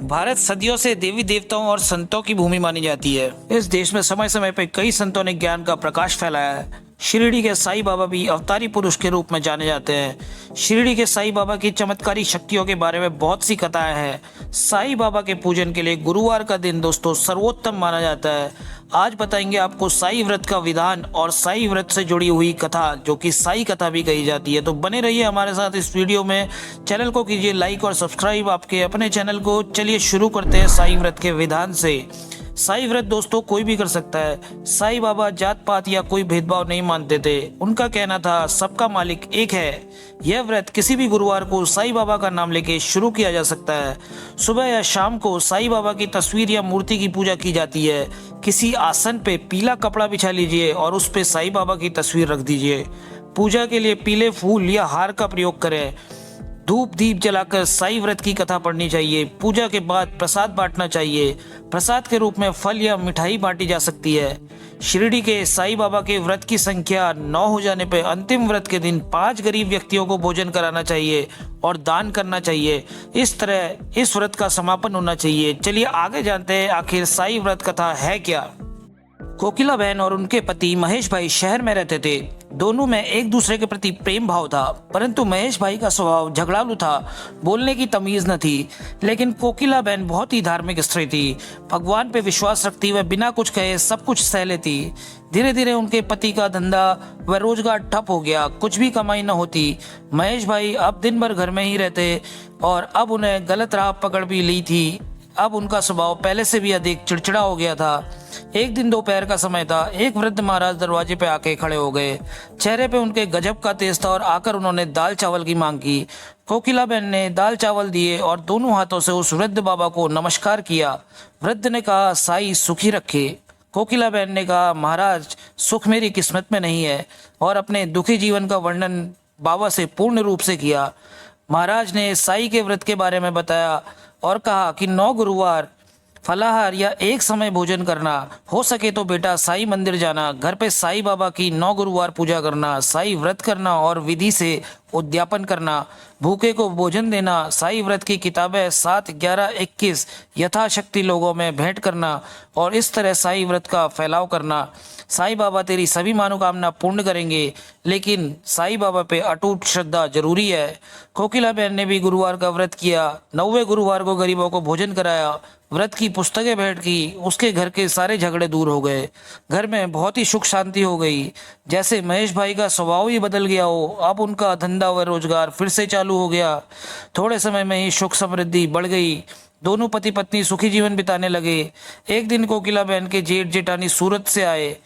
भारत सदियों से देवी देवताओं और संतों की भूमि मानी जाती है। इस देश में समय समय पर कई संतों ने ज्ञान का प्रकाश फैलाया है। शिरडी के साईं बाबा भी अवतारी पुरुष के रूप में जाने जाते हैं। शिरडी के साईं बाबा की चमत्कारी शक्तियों के बारे में बहुत सी कथाएं हैं। साईं बाबा के पूजन के लिए गुरुवार का दिन दोस्तों सर्वोत्तम माना जाता है। आज बताएंगे आपको साईं व्रत का विधान और साईं व्रत से जुड़ी हुई कथा, जो कि साईं कथा भी कही जाती है। तो बने रहिए हमारे साथ इस वीडियो में। चैनल को कीजिए लाइक और सब्सक्राइब आपके अपने चैनल को। चलिए शुरू करते हैं साईं व्रत के विधान से। साईं व्रत दोस्तों कोई भी कर सकता है। साईं बाबा जात पात या कोई भेदभाव नहीं मानते थे। उनका कहना था सबका मालिक एक है। यह व्रत किसी भी गुरुवार को साईं बाबा का नाम लेके शुरू किया जा सकता है। सुबह या शाम को साईं बाबा की तस्वीर या मूर्ति की पूजा की जाती है। किसी आसन पे पीला कपड़ा बिछा लीजिए और उस पे साईं बाबा की तस्वीर रख दीजिए। पूजा के लिए पीले फूल या हार का प्रयोग करें। धूप दीप जलाकर साईं व्रत की कथा पढ़नी चाहिए। पूजा के बाद प्रसाद बांटना चाहिए। प्रसाद के रूप में फल या मिठाई बांटी जा सकती है। शिरडी के साईं बाबा के व्रत की संख्या 9 हो जाने पर अंतिम व्रत के दिन 5 गरीब व्यक्तियों को भोजन कराना चाहिए और दान करना चाहिए। इस तरह इस व्रत का समापन होना चाहिए। चलिए आगे जानते हैं आखिर साईं व्रत कथा है क्या। कोकिला बहन और उनके पति महेश भाई शहर में रहते थे। दोनों में एक दूसरे के प्रति प्रेम भाव था, परंतु महेश भाई का स्वभाव झगड़ालू था, बोलने की तमीज न थी। लेकिन कोकिला बहन बहुत ही धार्मिक स्त्री थी। भगवान पे विश्वास रखती, वह बिना कुछ कहे सब कुछ सह लेती। धीरे धीरे उनके पति का धंधा व रोजगार ठप हो गया। कुछ भी कमाई न होती। महेश भाई अब दिन भर घर में ही रहते और अब उन्हें गलत राह पकड़ भी ली थी। अब उनका स्वभाव पहले से भी अधिक चिड़चिड़ा हो गया था। एक दिन दोपहर का समय था। एक वृद्ध महाराज दरवाजे पे आके खड़े हो गए। चेहरे पे उनके गजब का तेज था और आकर उन्होंने दाल चावल की मांग की। कोकिला बहन ने दाल चावल दिए और दोनों हाथों से उस वृद्ध बाबा को नमस्कार किया। वृद्ध ने कहा साईं सुखी रखे। कोकिला बहन ने कहा महाराज सुख मेरी किस्मत में नहीं है, और अपने दुखी जीवन का वर्णन बाबा से पूर्ण रूप से किया। महाराज ने साईं के व्रत के बारे में बताया और कहा कि 9 गुरुवार फलाहार या एक समय भोजन करना, हो सके तो बेटा साईं मंदिर जाना, घर पे साईं बाबा की 9 गुरुवार पूजा करना, साईं व्रत करना और विधि से उद्यापन करना, भूखे को भोजन देना, साईं व्रत की किताबें 7, 11, 21 यथाशक्ति लोगों में भेंट करना और इस तरह साईं व्रत का फैलाव करना। साईं बाबा तेरी सभी मनोकामना पूर्ण करेंगे, लेकिन साईं बाबा पे अटूट श्रद्धा जरूरी है। कोकिला बहन ने भी गुरुवार का व्रत किया। 9वें गुरुवार को गरीबों को भोजन कराया, व्रत की पुस्तकें भेंट की। उसके घर के सारे झगड़े दूर हो गए। घर में बहुत ही सुख शांति हो गई, जैसे महेश भाई का स्वभाव ही बदल गया हो। अब उनका धंधा व रोजगार फिर से चालू हो गया। थोड़े समय में ही सुख समृद्धि बढ़ गई। दोनों पति पत्नी सुखी जीवन बिताने लगे। एक दिन कोकिला बहन के जेठ जेठानी सूरत से आए।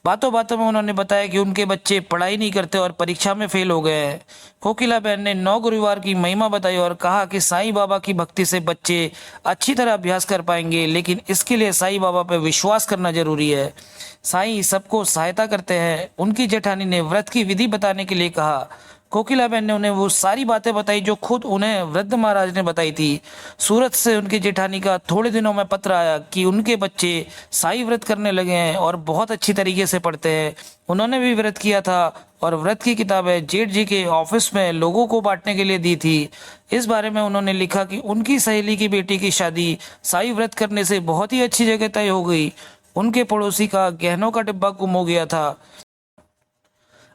बातों बातों में उन्होंने बताया कि उनके बच्चे पढ़ाई नहीं करते और परीक्षा में फेल हो गए हैं। कोकिला बहन ने 9 गुरुवार की महिमा बताई और कहा कि साईं बाबा की भक्ति से बच्चे अच्छी तरह अभ्यास कर पाएंगे, लेकिन इसके लिए साईं बाबा पर विश्वास करना जरूरी है। साईं सबको सहायता करते हैं। उनकी जेठानी ने व्रत की विधि बताने के लिए कहा। कोकिला बहन ने उन्हें वो सारी बातें बताई जो खुद उन्हें वृद्ध महाराज ने बताई थी। सूरत से उनकी जेठानी का थोड़े दिनों में पत्र आया कि उनके बच्चे साईं व्रत करने लगे हैं और बहुत अच्छी तरीके से पढ़ते हैं। उन्होंने भी व्रत किया था और व्रत की किताबें जेठ जी के ऑफिस में लोगों को बांटने के लिए दी थी। इस बारे में उन्होंने लिखा कि उनकी सहेली की बेटी की शादी साईं व्रत करने से बहुत ही अच्छी जगह तय हो गई। उनके पड़ोसी का गहनों का डिब्बा गुम हो गया था।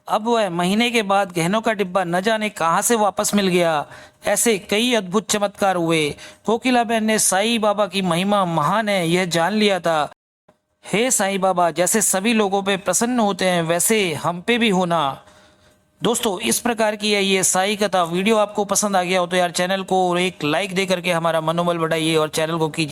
अब वह महीने के बाद गहनों का डिब्बा न जाने कहां से वापस मिल गया। ऐसे कई अद्भुत चमत्कार हुए। कोकिला बहन ने साईं बाबा की महिमा महान है यह जान लिया था। हे साईं बाबा, जैसे सभी लोगों पे प्रसन्न होते हैं वैसे हम पे भी होना। दोस्तों इस प्रकार की है ये साईं कथा। वीडियो आपको पसंद आ गया हो तो यार चैनल को एक लाइक दे करके हमारा मनोबल बढ़ाइए और चैनल को कीजिए